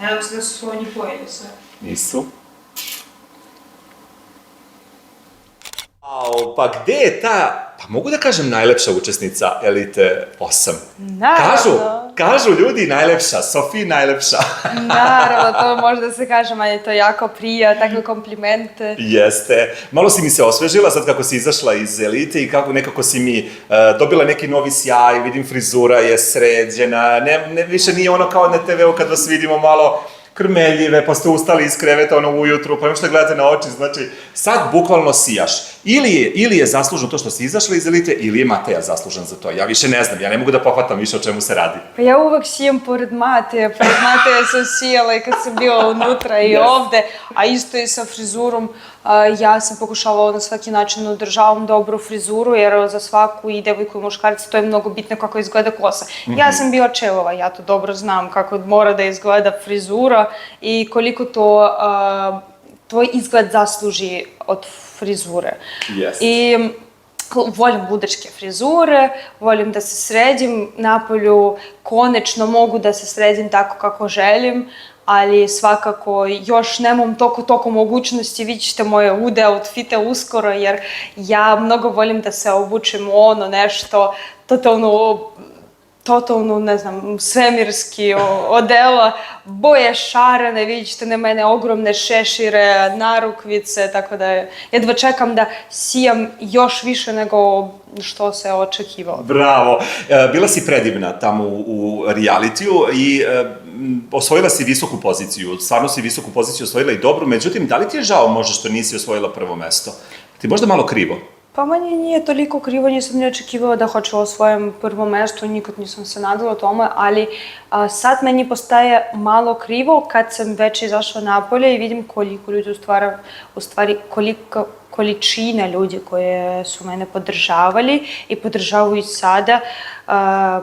Nadam se da su oni pojeli sve. Nisu. Pa gde je ta, pa mogu da kažem najlepša učesnica Elite 8? Naravno. Kažu ljudi najlepša, Sofiji najlepša. Naravno, to možda se kažem, ali je to jako prija, takve komplimente. Jeste. Malo si mi se osvežila sad kako si izašla iz Elite i kako nekako si mi dobila neki novi sjaj, vidim frizura je sređena, više nije ono kao na TV-u kad vas vidimo malo krmeljive, pa ste ustali iz kreveta ono ujutru, pa što gledate na oči, znači sad bukvalno sijaš. Ili je zaslužno to što si izašla iz Elite, ili je Mateja zaslužan za to. Ja više ne znam, ja ne mogu da pohvatam više o čemu se radi. Pa ja uvek sijem pored Mateje sam sijala i kad sam bila unutra i ovde, a isto i sa frizurom. Ja sam pokušavala na svaki način da održavam dobru frizuru, jer za svaku i devojku i muškarca to je mnogo bitno kako izgleda kosa. Ja sam bila čelova, ja to dobro znam kako mora da izgleda frizura i koliko to tvoj izgled zasluži od frizure. I volim ludačke frizure, volim da se sredim napolju, konečno mogu da se sredim tako kako želim, ali svakako još nemam toliko mogućnosti, vidjet ćete moje ude, outfite uskoro, jer ja mnogo volim da se obučem u ono nešto totalno, ne znam, svemirski odela, boje šarene, vidjet ćete na mene ogromne šešire, narukvice, tako da jedva čekam da sijam još više nego što se očekivalo. Bravo! Bila si predivna tamo u realitiju i osvojila si visoku poziciju, stvarno si visoku poziciju osvojila i dobru, međutim, da li ti je žao možda što nisi osvojila prvo mesto? Ti možda malo krivo? Pa meni nije toliko krivo, nisam ni očekivala da hoću osvojim prvo mesto, nikad nisam se nadala tome, ali sad meni postaje malo krivo kad sam već izašla napolje i vidim koliko ljudi u stvari koliko količina ljudi koje su mene podržavali i podržavaju i sada.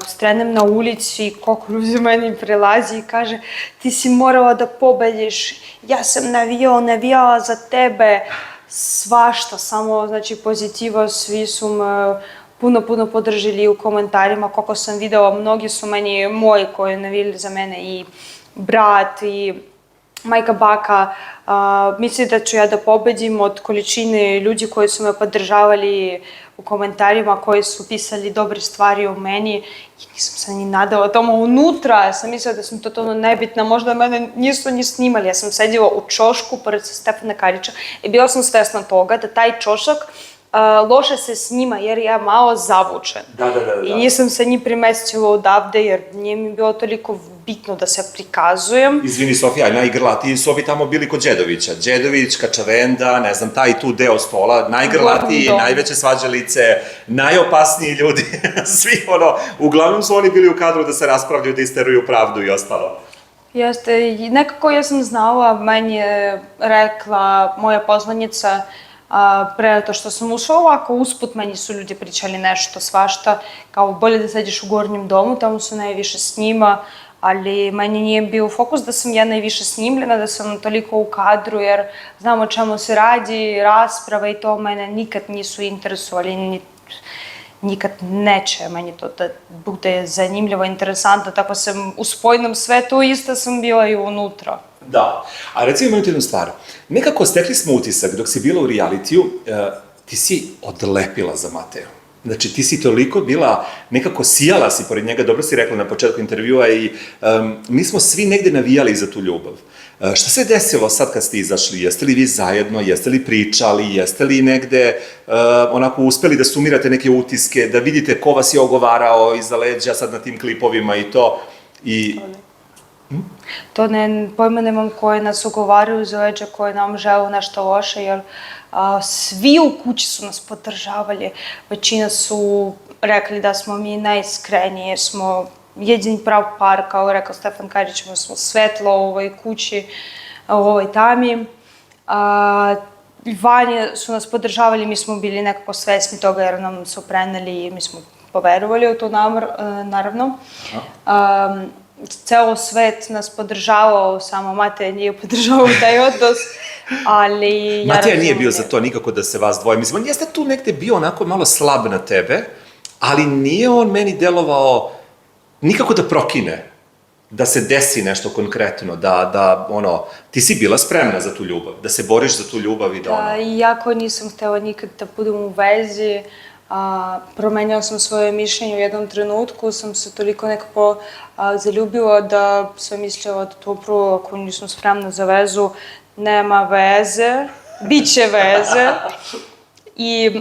Strenem na ulici, koliko ljudi meni prilazi i kaže ti si morala da pobediš, ja sam navijala za tebe, svašta, samo znači pozitiva, svi su me puno podržili u komentarima, koliko sam videla, mnogi su meni moji koji navijali za mene i brat i majka, baka, misli da ću ja da pobedim od količine ljudi koji su me podržavali u komentarima, koji su pisali dobre stvari o meni i nisam se ni nadala tamo unutra, ja sam mislila da sam totalno nebitna, možda mene nisu ni snimali, ja sam sedila u ćošku pored Stefana Karića i bila sam svesna toga da taj ćošak loše se snima jer je malo zavučen. I nisam se ni primestila odavde jer nije mi bilo toliko bitno da se prikazujem. Izvini Sofija, najgrlatiji su ovi tamo bili kod Đedovića. Đedović, Kačavenda, ne znam, taj tu deo stola, najgrlatiji, najveće svađalice, najopasniji ljudi, svi ono, uglavnom su oni bili u kadru da se raspravljaju, da isteruju pravdu i ostalo. Jeste, i nekako ja sam znala, meni je rekla moja poznanica, pre to što sam ušla ovako, usput meni su ljudi pričali nešto svašta, kao bolje da sediš u gornjem domu, tamo su najviše snima, ali meni nije bio fokus da sam ja najviše snimljena, da sam toliko u kadru, jer znam o čemu se radi, rasprava i to mene nikad nisu interesovali, nikad neće meni to da bude zanimljivo, interesantno, tako sam u spoljnom svetu isto sam bila i unutra. Da, a recimo imam ti jednu stvar. Nekako stekli smo utisak dok si bila u realitiju, ti si odlepila za Mateju. Znači, ti si toliko bila, nekako sijala si pored njega, dobro si rekla na početku intervjua i mi smo svi negde navijali za tu ljubav. Šta se desilo sad kad ste izašli? Jeste li vi zajedno, jeste li pričali, jeste li negde onako uspeli da sumirate neke utiske, da vidite ko vas je ogovarao iza leđa sad na tim klipovima i to? To pojma nemam koje nas ogovaraju za leđa, koje nam žele nešto loše, jer svi u kući su nas podržavali. Većina su rekli da smo mi najiskreniji, jer smo jedini prav par, kao rekao Stefan Karić, smo svetlo u ovoj kući, u ovoj tami. Vanje su nas podržavali, mi smo bili nekako svesni toga jer nam su preneli i mi smo poverovali u to naravno. Ceo svet nas podržavao, samo Mateja nije podržavao taj odnos, ali... Mateja nije bio za to nikako da se vas dvoje. Mislim, on jeste tu negde bio onako malo slab na tebe, ali nije on meni delovao nikako da prokine. da se desi nešto konkretno, da ono, ti si bila spremna za tu ljubav, da se boriš za tu ljubav i da ono... Da, iako nisam htjela nikad da budem u vezi, promenjala sam svoje mišljenje u jednom trenutku, sam se toliko nekako zaljubila da sam mislila da to upravo ako nisam spremna za vezu, nema veze, bit će veze. I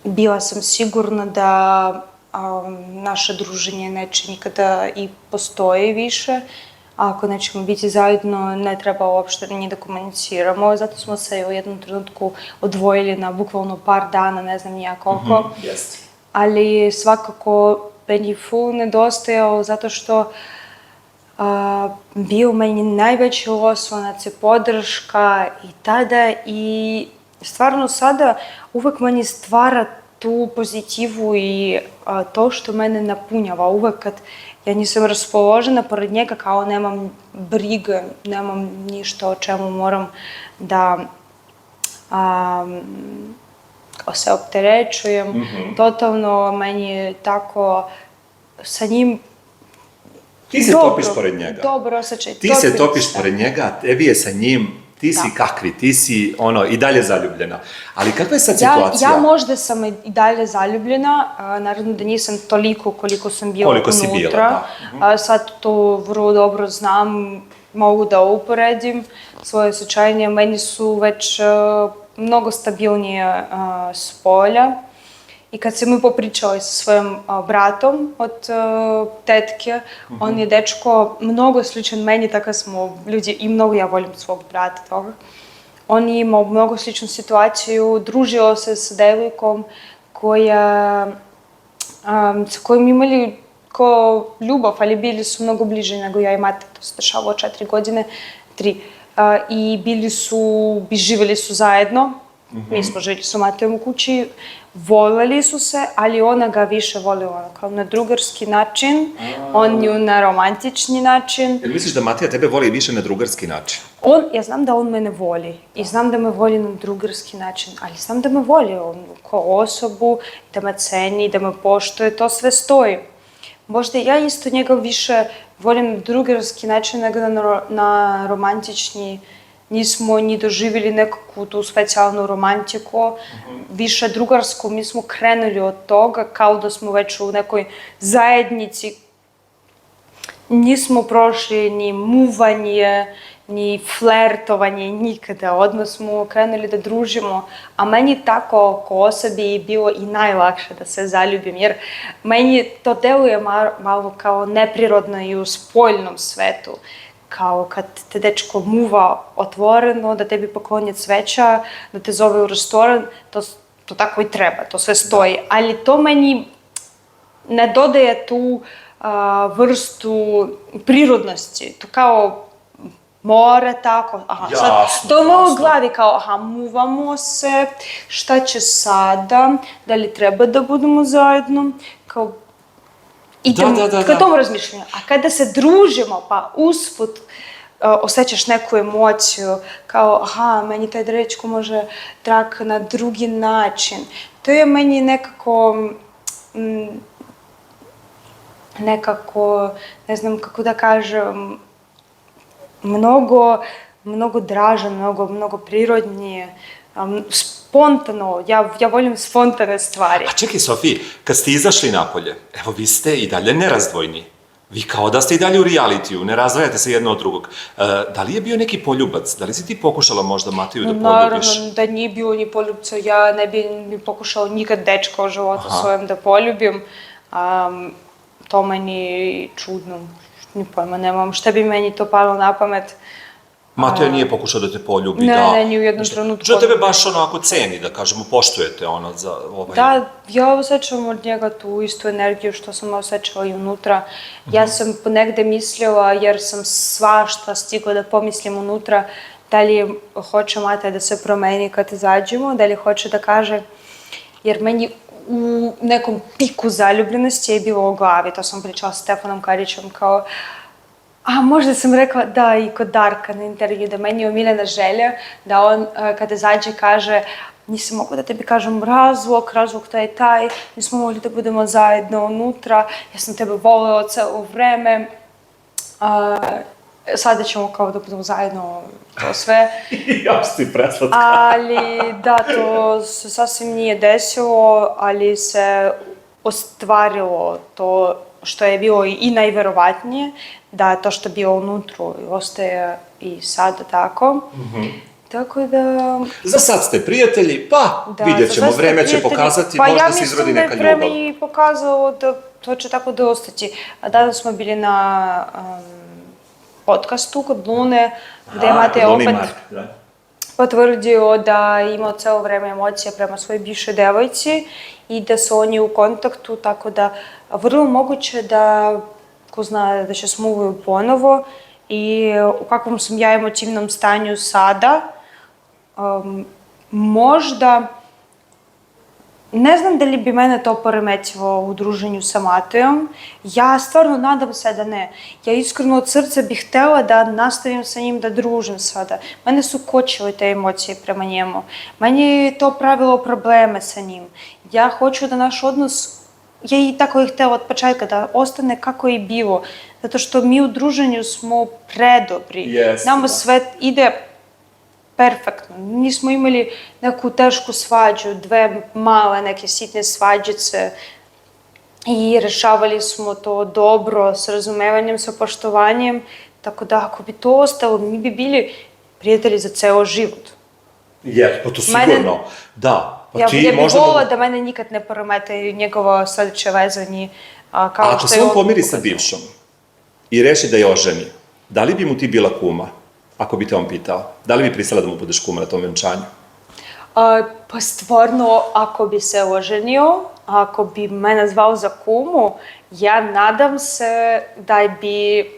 bila sam sigurna da naše druženje neće nikada i postoji više. Ako nećemo biti zajedno, ne treba uopšte ni da komuniciramo. Zato smo se u jednom trenutku odvojili na bukvalno par dana, ne znam nija koliko. Ali svakako meni full nedostajao zato što bio meni najveći oslonac i podrška i tada i stvarno sada uvek meni stvara tu pozitivu i to što mene napunjava. Uvek kad ja nisam raspoložena pored njega, kao nemam brige, nemam ništa o čemu moram da se opterećujem. Totalno meni je tako sa njim ti se topiš pored njega. Dobro osjećaj. Ti se topiš pored njega, tebi je sa njim, ti si kakvi, ti si ono, i dalje zaljubljena. Ali kakva je sad situacija? Ja možda sam i dalje zaljubljena, naravno da nisam toliko koliko sam bila unutra. Koliko si bila, da. Sad to vrlo dobro znam, mogu da uporedim svoje osjećanje. Meni su već mnogo stabilnije s polja. I kad sam mu popričala sa svojim bratom od tetke, on je dečko mnogo sličan meni, tako smo ljudi i mnogo ja volim svog brata toga. On je imao mnogo sličnu situaciju, družio se sa devojkom sa kojom imali ko ljubav, ali bili su mnogo bliže nego ja i Mate, to se dešavalo 4 godine, 3. I živjeli su zajedno. Mi smo žili sa Matejom u kući, voljeli su se, ali ona ga više volila kao na drugarski način, on nju na romantični način. Jel misliš da Mateja tebe voli više na drugarski način? Ja znam da on mene voli i znam da me voli na drugarski način, ali znam da me voli kao osobu, da me ceni, da me poštuje, to sve stoji. Možda ja isto njega više volim na drugarski način nego na romantični. Nismo ni doživjeli nekakvu tu specijalnu romantiku, više drugarsku. Mi smo krenuli od toga kao da smo već u nekoj zajednici. Nismo prošli ni muvanje, ni flertovanje, nikada. Odmah smo krenuli da družimo. A meni tako ko osobi je bilo i najlakše da se zaljubim, jer meni to deluje malo kao neprirodno i u spoljnom svetu. Kao kad te dečko muva otvoreno, da tebi poklonje cveća, da te zove u restoran, to tako i treba, to sve stoji. Ali to meni ne dodaje tu vrstu prirodnosti. To kao mora tako, to je u glavi kao, muvamo se, šta će sada, da li treba da budemo zajedno, kao idem ka tom razmišljanju. A kada se družimo, pa usput osjećaš neku emociju, kao, meni taj dečko može drag na drugi način. To je meni nekako, ne znam kako da kažem, mnogo draže, mnogo prirodnije, spontano, ja volim spontane stvari. A čekaj, Sofiji, kad ste izašli napolje, evo vi ste i dalje nerazdvojni. Vi kao da ste i dalje u realitiju, ne razdvajate se jedno od drugog. Da li je bio neki poljubac? Da li si ti pokušala možda Mateju da poljubiš? Naravno da nije bio ni poljubca, ja ne bi ni pokušala nikad dečka u životu svojem da poljubim. To meni čudno, ni pojma nemam, šta bi meni to palo na pamet. Mateja nije pokušao da te poljubi, Ne, ni u jednom trenutku. Što tebe baš onako ceni, da kažemo, poštujete ono za ovaj... Da, ja osjećam od njega tu istu energiju što sam osjećala i unutra. Ja sam ponegde mislila, jer sam svašta stigla da pomislim unutra, da li hoće Mateja da se promeni kad izađemo, da li hoće da kaže, jer meni u nekom piku zaljubljenosti je bilo u glavi, to sam pričala s Stefanom Karićem, kao, možda sam rekla da i kod Darka na intervju, da meni je omiljena želja da on kada zađe kaže nisam mogla da tebi kažem razlog taj je taj, nismo mogli da budemo zajedno unutra, ja sam tebe voleo celo vreme, sada ćemo kao da budemo zajedno, to sve. Još si preslatka. Ali da, to se sasvim nije desilo, ali se ostvarilo to što je bilo i najverovatnije, da to što je bilo unutra ostaje i sada tako. Tako da... Za sad ste prijatelji, pa vidjet ćemo, vreme će pokazati, možda se izrodi neka ljubav. Pa ja mislim da je vreme i pokazalo da to će tako da ostati. A danas smo bili na podcastu kod Lune, gde Matej opet potvrdio da je imao celo vreme emocija prema svojoj bivšoj devojci i da su oni u kontaktu, tako da vrlo moguće da, ko zna, da će se muvuju ponovo i u kakvom sam ja emotivnom stanju sada, možda, ne znam da li bi mene to poremetilo u druženju sa Matejom, ja stvarno nadam se da ne. Ja iskreno od srca bih htela da nastavim sa njim da družim sada. Mene su kočile te emocije prema njemu. Meni je to pravilo probleme sa njim. Ja hoću da naš odnos, ja i tako je htela od početka, da ostane kako je bilo. Zato što mi u druženju smo predobri. Nama sve ide perfektno. Nismo imali neku tešku svađu, dve male neke sitne svađice i rešavali smo to dobro, s razumevanjem, sa poštovanjem. Tako da ako bi to ostalo, mi bi bili prijatelji za ceo život. Pa to sigurno, da. Ja bih volila da mene nikad ne poremete njegovo sledeće vezanje. Ako se on pomiri sa bivšom i reši da je oženi, da li bi mu ti bila kuma? Ako bi te on pitao, da li bi pristala da mu budeš kuma na tom venčanju? Pa stvarno, ako bi se oženio, ako bi mene zvao za kumu, ja nadam se da bi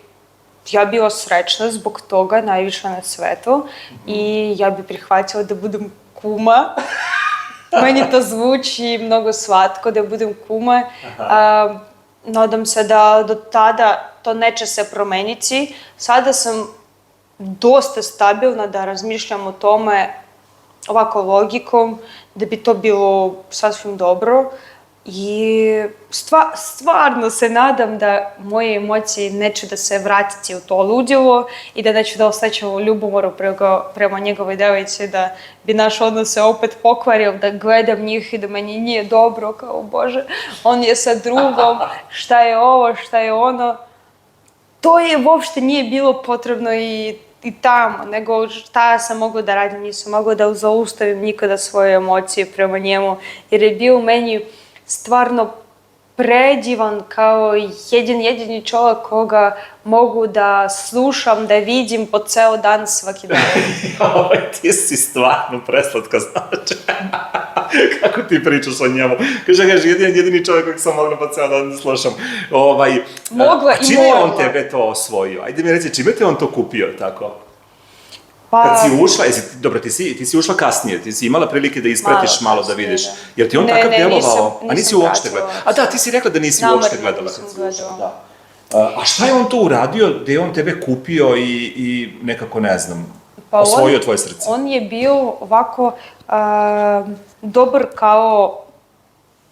ja bila srećna zbog toga, najviše na svetu, i ja bi prihvatila da budem kuma. Meni to zvuči mnogo slatko da budem kuma. Nadam se da do tada to neće se promeniti. Sada sam dosta stabilna da razmišljam o tome ovako logikom, da bi to bilo sasvim dobro i stvarno se nadam da moje emocije neće da se vratiti u to ludilo i da neću da osjećam ljubomoru prema njegovoj devojci, da bi naš odnos se opet pokvario, da gledam njih i da meni nije dobro, kao Bože, on je sa drugom, šta je ovo, šta je ono. To je uopšte nije bilo potrebno i tamo, nego šta sam mogla da radim, nisam mogla da zaustavim nikada svoje emocije prema njemu, jer je bio meni stvarno predivan kao jedini čovjek koga mogu da slušam, da vidim po ceo dan svaki dan. Ti si stvarno preslatka, znači. Kako ti pričaš o njemu? Kaže, jedini čovjek kojeg sam mogla po ceo dan da slušam. Mogla i morala. Čime je on tebe to osvojio? Ajde mi reci, čime te on to kupio, tako? Kad si ušla, dobro, ti si ušla kasnije, ti si imala prilike da ispratiš malo da vidiš. Jer ti on takav djelovao? A nisi uopšte gledala? A da, ti si rekla da nisi uopšte gledala kad si ušla. A šta je on to uradio da je on tebe kupio i nekako, ne znam, osvojio tvoje srce? On je bio ovako dobar kao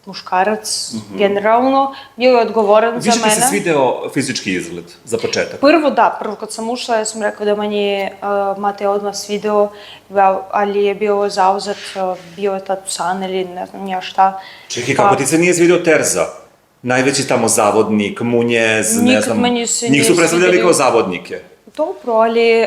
muškarac, generalno, bio je odgovoran za mene. Više ti se svideo fizički izgled, za početak? Prvo kad sam ušla, ja sam rekao da meni je Matej odmah svideo, ali je bio zauzet, bio je tad san ili ne znam ja šta. Čekaj, kako ti se nije svideo Terza? Najveći tamo zavodnik, munjez, ne znam, njih su predstavljali kao zavodnike. Dobro, ali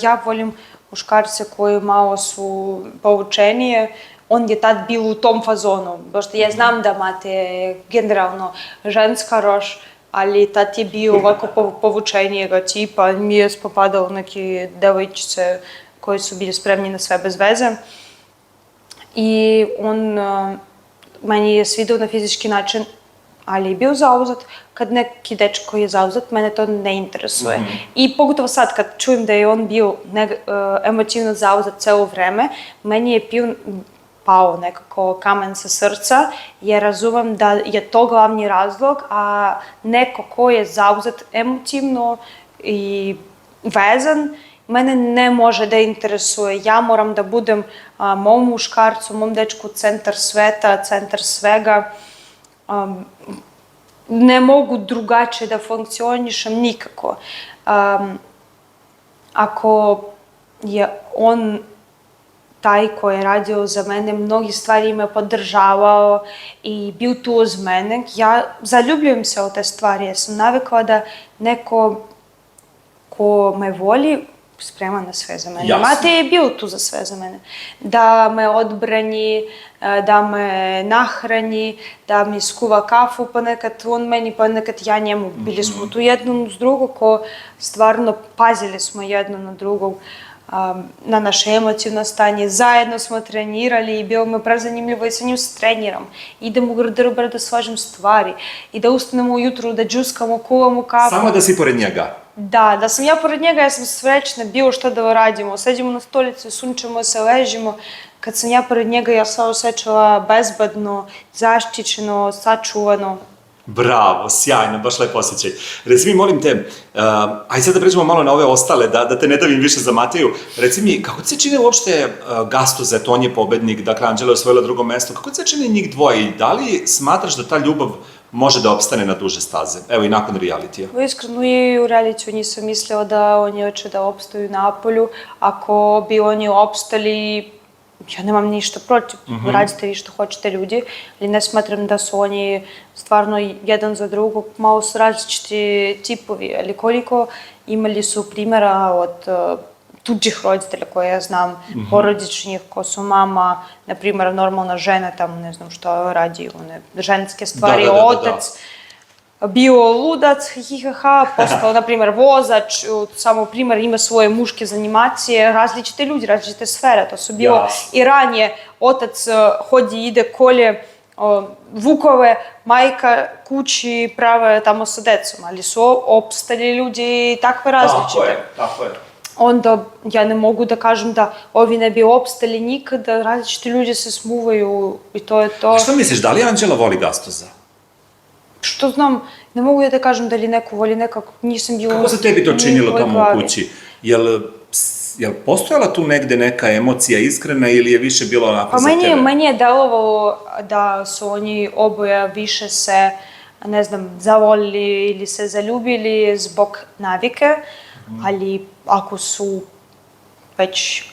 ja volim muškarce koji malo su povučenije. On je tad bio u tom fazonu, pošto ja znam da Matej je generalno ženska roš, ali tad je bio ovako povučenijega tipa, mi je spopadalo neke devojčice koje su bili spremni na sve bez veze. I on meni je svidao na fizički način, ali je bio zauzet. Kad neki dečko koji je zauzet, mene to ne interesuje. I pogotovo sad, kad čujem da je on bio emotivno zauzet celo vreme, meni je pao nekako kamen sa srca, jer razumem da je to glavni razlog, a neko ko je zauzet emotivno i vezan mene ne može da interesuje. Ja moram da budem mom muškarcu, mom dečku centar sveta, centar svega. Ne mogu drugačije da funkcionišem nikako. Ako je on taj koji je radio za mene, mnogi stvari me podržavao i bio tu uz mene, ja zaljubljujem se u te stvari. Ja sam navikla da neko ko me voli, spreman na sve za mene. Mate je bio tu za sve za mene. Da me odbrani, da me nahrani, da mi skuva kafu ponekad, on meni ponekad, ja njemu. Bili smo tu jedno uz drugo, ko stvarno pazili smo jedno na drugog, na naše emocijno stanje. Zajedno smo trenirali i bilo me prav zanimljivo i sa njim se treniram. Idem u garderober da slažem stvari i da ustanemo ujutru, da džuskamo, kuvamo kafu. Samo da si pored njega? Da sam ja pored njega, ja sam srećna, bilo što da radimo. Seđemo na stolicu, sunčemo se, ležimo. Kad sam ja pored njega, ja sam osjećala bezbedno, zaštićeno, sačuvano. Bravo, sjajno, baš lepo osjećaj. Reci mi, molim te, aj sad da pređemo malo na ove ostale, da te ne davim više za Mateju. Reci mi, kako ti se čine uopšte Gastuzet, on je pobednik, dakle Anđela je osvojila drugo mesto, kako ti se čine njih dvoje i da li smatraš da ta ljubav može da opstane na duže staze? Evo i nakon realitija. Iskreno i u realitiju nisam mislila da oni hoće da opstaju u Napolju. Ako bi oni opstali, ja nemam ništa protiv, radite vi što hoćete ljudi, ali ne smatram da su oni stvarno jedan za drugog, malo su različiti tipovi, ali koliko imali su primjera od tuđih roditelja koje ja znam, porodičnih, ko su mama, na primjer normalna žena, tamo ne znam što radi, one ženske stvari, otac, bio ludac, hihihaha, postao, na primjer, vozač, samo primjer, ima svoje muške zanimacije, različite ljudi, različite sfere, to su bilo i ranije, otac hodi, ide, kolje vukove, majka kući prave tamo sa decom, ali su opstali ljudi takve različite. Tako je. Onda ja ne mogu da kažem da ovi ne bi opstali nikada, različiti ljudi se smuvaju i to je to. A što misliš, da li Anđela voli Gastuza? Što znam, ne mogu ja da kažem da li neko voli, nekako nisam bila... Kako se tebi to činilo tamo u kući? Jel postojala tu negde neka emocija iskrena ili je više bilo onako za tebe? Pa meni je delovalo da su oni oboje više se, ne znam, zavolili ili se zaljubili zbog navike, ali ako su već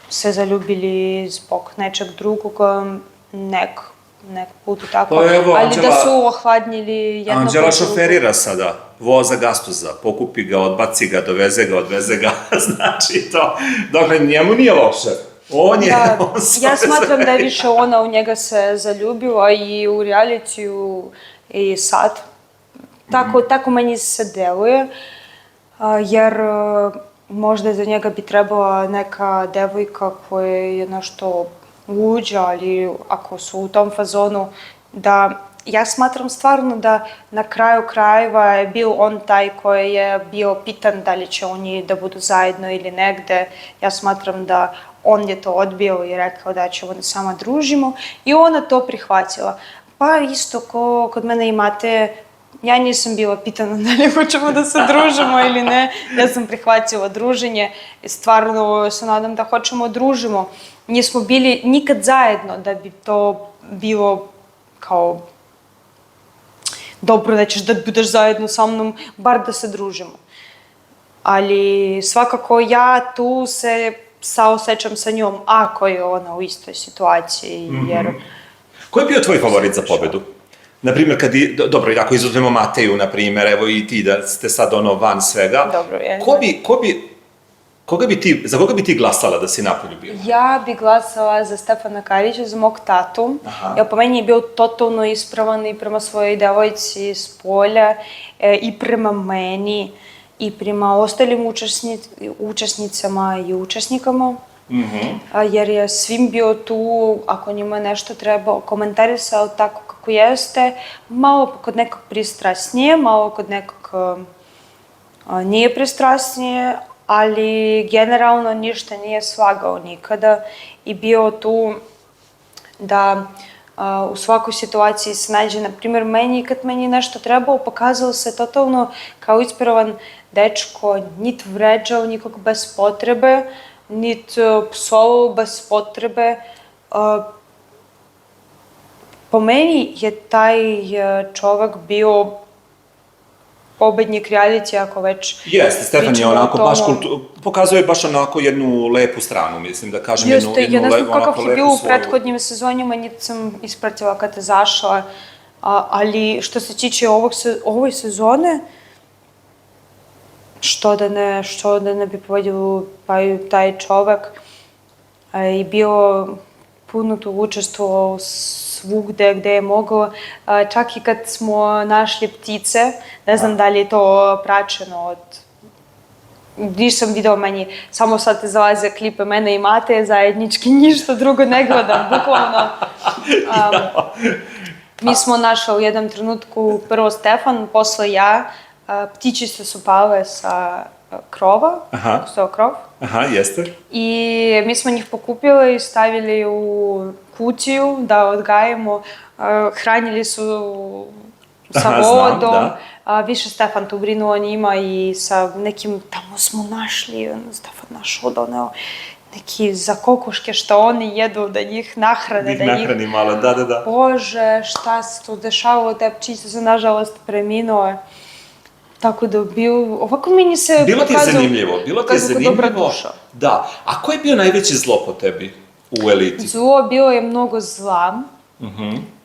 se zaljubili zbog nečeg drugog, nek budu tako, ali da su ohladnili jedno... Anđela šoferira sada, voza Gastuza, pokupi ga, odbaci ga, doveze ga, odveze ga, znači to, dakle njemu nije loše. Ja smatram da je više ona u njega se zaljubila i u realitiju i sad. Tako meni se deluje, jer možda za njega bi trebala neka devojka koja je nešto luđa, ali ako su u tom fazonu da... Ja smatram stvarno da na kraju krajeva je bio on taj koji je bio pitan da li će oni da budu zajedno ili negde. Ja smatram da on je to odbio i rekao da ćemo da sama družimo i ona to prihvatila. Pa isto ko kod mene imate, ja nisam bila pitana da li hoćemo da se družimo ili ne. Ja sam prihvatila druženje i stvarno se nadam da hoćemo družimo. Nismo bili nikad zajedno da bi to bilo kao dobro da ćeš da budeš zajedno sa mnom, bar da se družimo. Ali svakako ja tu se saosećam sa njom ako je ona u istoj situaciji, jer... Ko je bio tvoj favorit za pobedu? Naprimjer, dobro, ako izuzmemo Mateju, naprimjer, evo i ti da ste sad van svega. Dobro, je. Za koga bi ti glasala da si napolju bila? Ja bi glasala za Stefana Karića, za mog tatu. Jer po meni je bio totalno ispravan i prema svojoj devojci s polja, i prema meni, i prema ostalim učesnicama i učesnikama. Jer je svim bio tu, ako njima nešto treba, komentarisao tako kako jeste, malo kod nekog pristrasnije, malo kod nekog nije pristrasnije, ali generalno ništa nije slagao nikada i bio tu da u svakoj situaciji se nađe. Na primjer, kad meni nešto trebalo, pokazalo se totalno kao ispravan dečko nit vređao nikog bez potrebe, nit psovao bez potrebe. Po meni je taj čovek bio pobednik reality, ako već Jeste, Stefan je pričamo o onako tomu. baš pokazuje baš onako jednu lepu stranu, mislim, da kažem, Jeste, ja ne znam onako kakav je lepu bio u svoju- prethodnim sezonima, niti sam ispratila kad je zašla, ali što se tiče ovoj sezone, što da ne bi povedio pa i taj čovek i bio puno tu učestvovao svugde gde je mogao, čak i kad smo našli ptice, ne znam da li je to praćeno od... Nisam video, meni samo sad zalaze klipe mene i Mateje zajednički, ništa drugo ne gledam, bukvalno. Mi smo našli u jednom trenutku prvo Stefan, posle ja, ptičice su pale sa krova, sa krov. Aha, jeste. I mi smo njih pokupili i stavili u kutiju da odgajemo. Hranili su sa vodom. Više Stefan tu brinuo o njima i sa nekim, tamo smo našli, Stefan našao doneo neki za kokoške što oni jedu, da njih nahrane. Da ih nahrani malo, da. Bože, šta se tu dešavalo, te pčice su nažalost preminule. Tako da ovako meni se pokazao... Bilo ti je zanimljivo. Dobra duša. Da. A ko je bio najveće zlo po tebi u eliti? Zlo bilo je mnogo zla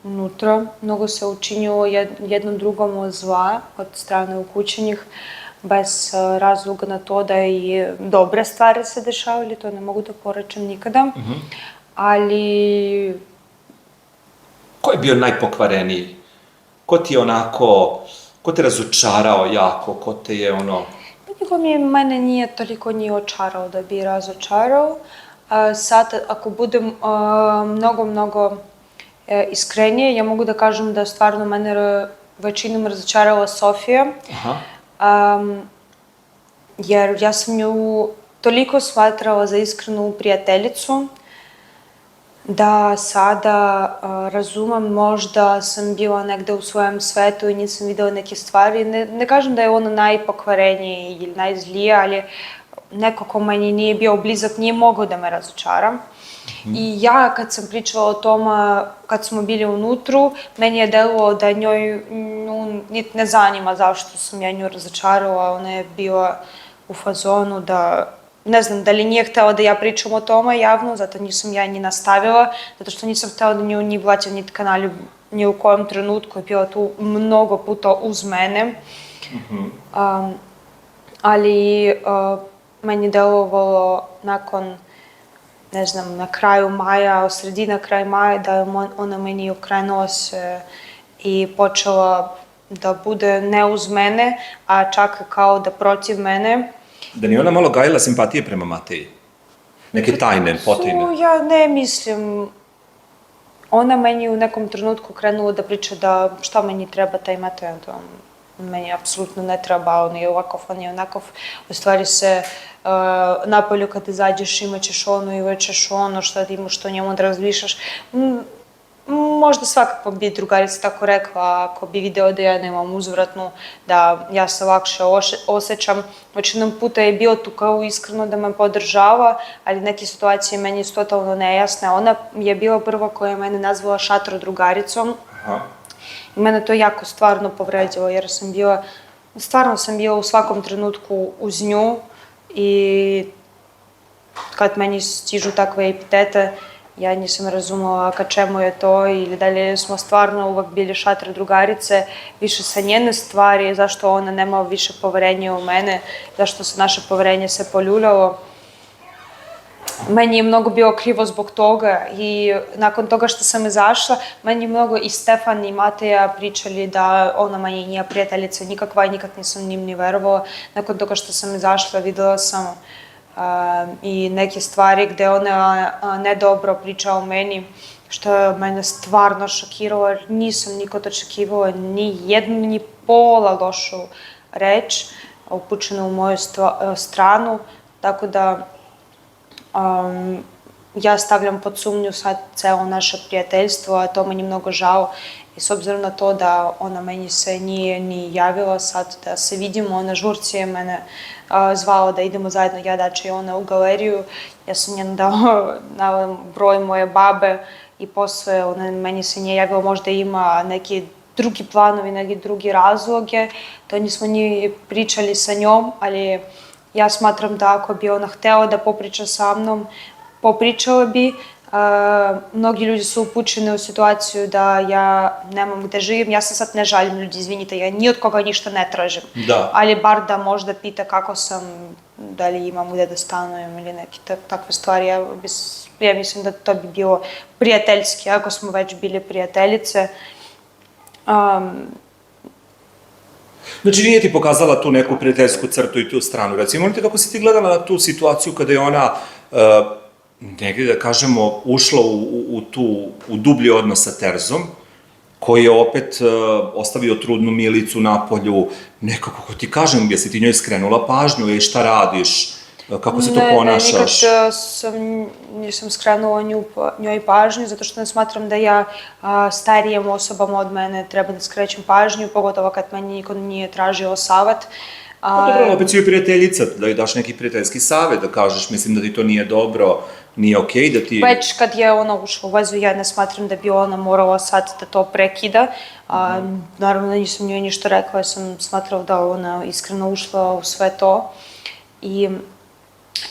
unutra. Mnogo se učinilo jednom drugom zla od strane ukućenih, bez razloga na to da i dobre stvari se dešavali, to ne mogu da porečem nikada. Ali... Ko je bio najpokvareniji? Ko ti je onako... Ko te razočarao jako? Ko te je ono... Niko mene nije toliko ni očarao da bi razočarao. Sad, ako budem mnogo iskrenije, ja mogu da kažem da stvarno mene većinom razočarala Sofija. Jer ja sam nju toliko smatrala za iskrenu prijateljicu, da sada razumem, možda sam bila negde u svojem svetu i nisam videla neke stvari. Ne kažem da je ona najpokvareniji ili najzlija, ali neko ko meni nije bio blizak nije mogao da me razočara. I ja kad sam pričala o tome, kad smo bili unutru, meni je delovalo da njoj ne zanima zašto sam ja nju razočarala. Ona je bila u fazonu da... Ne znam, da li nije htela da ja pričam o tome javno, zato nisam ja ni nastavila, zato što nisam htela da nju ni blaćam, ni kanalju, ni u kojem trenutku je bila tu mnogo puta uz mene. Ali meni je delovalo nakon, ne znam, na kraju maja, sredina kraj maja, da je ona meni okrenula se i počela da bude ne uz mene, a čak kao da protiv mene. Da ni ona malo gajila simpatije prema Mateji? Neke tajne, potajne? Ja ne mislim. Ona meni u nekom trenutku krenula da priča da šta meni treba taj Mateja, da meni apsolutno ne treba, on je ovakav, on je onakav. U stvari se napolju kad izađeš imaćeš ono i uvećeš ono, šta da imaš, što njemu da razmišljaš. Možda svakako bi drugarica tako rekla, ako bi video da ja nemam uzvratnu, da ja se lakše osjećam. Većinom puta je bilo tu kao iskreno da me podržava, ali neke situacije meni su totalno nejasne. Ona je bila prva koja je mene nazvala šatro drugaricom. I mene to jako stvarno povređalo, jer stvarno sam bila u svakom trenutku uz nju i kad meni stižu takve epitete, ja nisam razumela ka čemu je to ili da li smo stvarno uvek bili šatre drugarice, više sa njene stvari, zašto ona nema više poverenja u mene, zašto se naše poverenje se poljuljalo. Meni je mnogo bilo krivo zbog toga i nakon toga što sam izašla, meni je mnogo i Stefan i Mateja pričali da ona meni nije prijateljica nikakva i nikad nisam njim ni verovala. Nakon toga što sam izašla videla sam i neke stvari gde ona nedobro priča o meni, što je mene stvarno šokiralo, jer nisam nikad očekivala ni jednu, ni pola lošu reč upućenu u moju stranu, tako da ja stavljam pod sumnju sad celo naše prijateljstvo, a to meni mnogo žao I s obzirom na to da ona meni se nije ni javila sad da se vidimo, na žurci je mene zvala da idemo zajedno, ja Dača i ona, u galeriju. Ja sam njeno dala broj moje babe i posle ona meni se nije javila, možda ima neki drugi planovi, neki drugi razloge. To nismo ni pričali sa njom, ali ja smatram da ako bi ona htela da popriča sa mnom, popričala bi. Mnogi ljudi su upućeni u situaciju da ja nemam gde živim. Ja se sad ne žalim, ljudi, izvinite, ja ni od koga ništa ne tražim. Da. Ali bar da možda pita kako sam, da li imam gde da stanujem ili neke takve stvari. Ja mislim da to bi bilo prijateljski, ako smo već bili prijateljice. Znači, nije ti pokazala tu neku prijateljsku crtu i tu stranu. Recimo, kako si ti gledala na tu situaciju kada je ona, negdje da kažemo, ušla u dublji odnos sa Terzom, koji je opet ostavio trudnu Milicu na polju, nekako, kako ti kažem, jesi ti njoj skrenula pažnju, šta radiš, kako se to ponašaš? Ne, nikad nisam skrenula njoj pažnju, zato što ne smatram da ja starijim osobama od mene treba da skrećem pažnju, pogotovo kad meni niko nije tražio savet. Dobro, opet si joj prijateljica, da joj daš neki prijateljski savet, da kažeš, mislim da ti to nije dobro, nije okej, da ti... Već kad je ona ušla u vezu, ja ne smatram da bi ona morala sad da to prekida. Naravno da nisam njoj ništa rekla, ja sam smatrala da ona iskreno ušla u sve to. I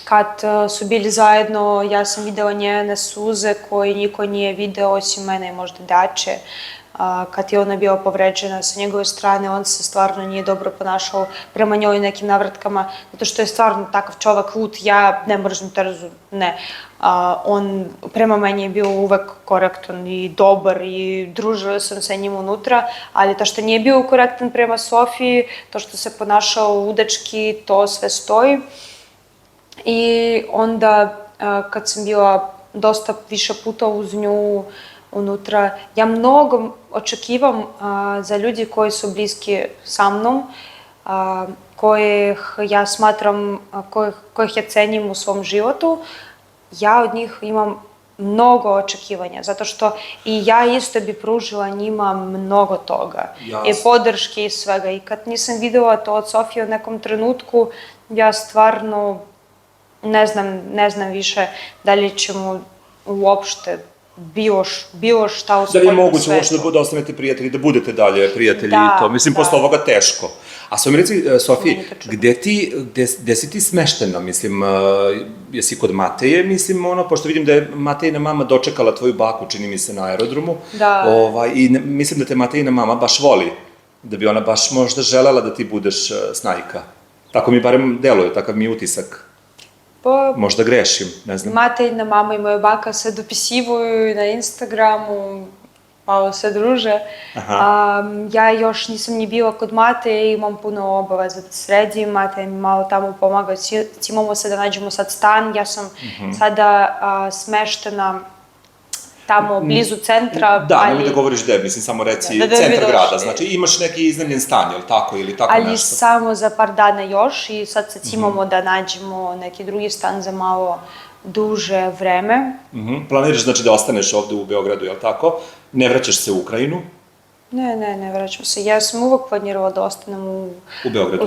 kad su bili zajedno, ja sam videla njene suze koje niko nije video osim mene i možda Dače. Kad je ona bila povređena sa njegove strane, on se stvarno nije dobro ponašao prema njoj nekim navratkama, zato što je stvarno takav čovek lut, ja ne mrzim Terzu, ne. On prema meni je bio uvek korektan i dobar i družila sam sa njim unutra, ali to što nije bio korektan prema Sofiji, to što se ponašao ludački, to sve stoji. I onda kad sam bila dosta više puta uz nju unutra, ja mnogo očekivam za ljudi koji su bliski sa mnom, kojih ja smatram, kojih ja cenim u svom životu. Ja od njih imam mnogo očekivanja, zato što i ja isto bi pružila njima mnogo toga. Jasne. I podrške i svega. I kad nisam videla to od Sofije u nekom trenutku, ja stvarno ne znam više da li ćemo uopšte bilo šta u Da li je moguće uopšte da ostanete prijatelji, da budete dalje prijatelji i to? Mislim, posle ovoga teško. A sad mi reci, Sofi, gde si ti smeštena? Mislim, jesi kod Mateje, mislim, pošto vidim da je Matejina mama dočekala tvoju baku, čini mi se, na aerodromu. Da. I mislim da te Matejina mama baš voli, da bi ona baš možda želela da ti budeš snajka. Tako mi barem deluje, takav mi je utisak. Možda grešim, ne znam. Matejina mama i moja baka se dopisivuju na Instagramu, malo se druže. Ja još nisam ni bila kod Mateje, imam puno obaveza da sredim, Mateja mi malo tamo pomaga, cimamo se da nađemo sad stan, ja sam sada smeštena tamo blizu centra. Da, nemoj da govoriš gde, mislim, samo reci centar grada, znači imaš neki iznajmljen stan, je li tako, ili tako nešto? Ali samo za par dana još i sad se cimamo da nađemo neki drugi stan za malo duže vreme. Planiraš znači da ostaneš ovde u Beogradu, je li tako? Ne vraćaš se u Ukrajinu? Ne vraćam se. Ja sam uvek planirala da ostanem u Beogradu.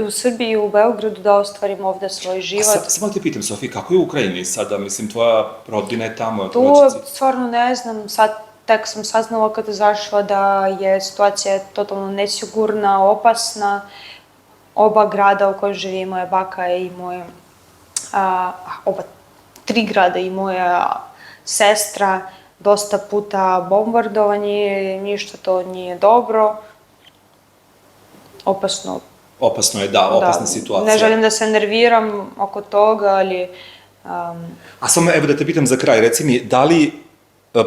U Srbiji i u Beogradu, da ostvarim ovde svoj život. Samo ti pitam, Sofi, kako je u Ukrajini sada? Mislim, tvoja rodbina je tamo. Tu stvarno ne znam, sad tek sam saznala kada zašla da je situacija totalno nesigurna, opasna. Oba grada u kojoj živi moja baka i moje, oba 3 grada i moja sestra, dosta puta bombardovanje, ništa to nije dobro. Opasno. Opasno je, da, opasna situacija. Ne želim da se nerviram oko toga, ali... A samo, evo da te pitam za kraj, reci mi, da li,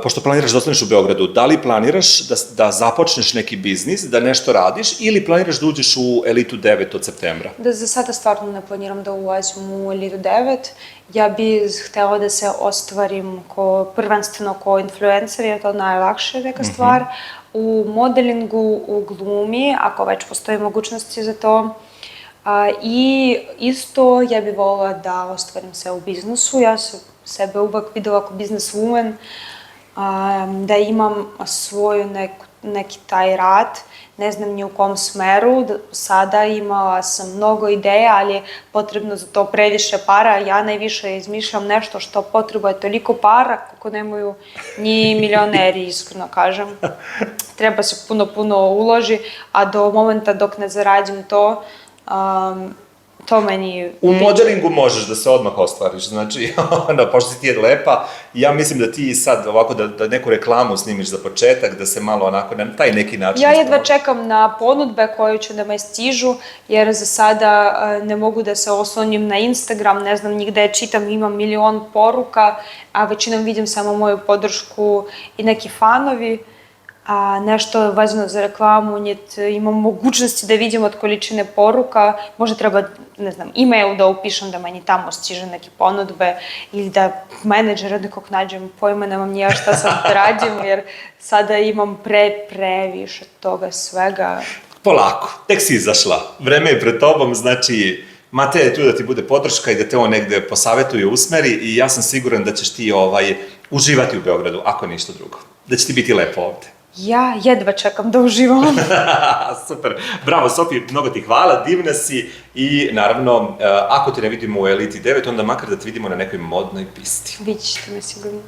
pošto planiraš da ostaneš u Beogradu, da li planiraš da započneš neki biznis, da nešto radiš, ili planiraš da uđeš u Elitu 9 od septembra? Da, za sada stvarno ne planiram da ulazim u Elitu 9. Ja bih htela da se ostvarim prvenstveno kao influencer, jer je to najlakše neka stvar. U modelingu, u glumi, ako već postoji mogućnosti za to. I isto ja bih volila da ostvarim se u biznisu. Ja sam sebe uvek videla kao business woman, da imam svoju neku neki taj rad, ne znam ni u kom smeru, sada imala sam mnogo ideja, ali je potrebno za to previše para, ja najviše izmišljam nešto što potrebuje toliko para kako nemaju ni milioneri, iskreno kažem. Treba se puno uloži, a do momenta dok ne zaradim to, to meni... U modelingu možeš da se odmah ostvariš, znači, pošto si ti je lepa, ja mislim da ti sad ovako da neku reklamu snimiš za početak, da se malo onako na taj neki način... Ja jedva čekam na ponudbe koje će da me stižu, jer za sada ne mogu da se oslonim na Instagram, ne znam nigde čitam, imam milion poruka, a većinom vidim samo moju podršku i neki fanovi, a nešto vezano za reklamu, imam mogućnosti da vidim od količine poruka, možda treba, ne znam, e-mail da upišem da meni tamo stiže neke ponudbe ili da menadžera nekog nađem, pojma nemam ni ja šta sad da radim, jer sada imam previše toga svega. Polako, tek si izašla, vreme je pred tobom, znači Mateja je tu da ti bude podrška i da te on negde posavetuje, usmeri i ja sam siguran da ćeš ti uživati u Beogradu, ako ništa drugo, da će ti biti lepo ovde. Ja jedva čekam da uživam. Super. Bravo, Sofi, mnogo ti hvala, divna si i naravno, ako te ne vidimo u Eliti 9, onda makar da te vidimo na nekoj modnoj pisti. Vidjet ćete me sigurno.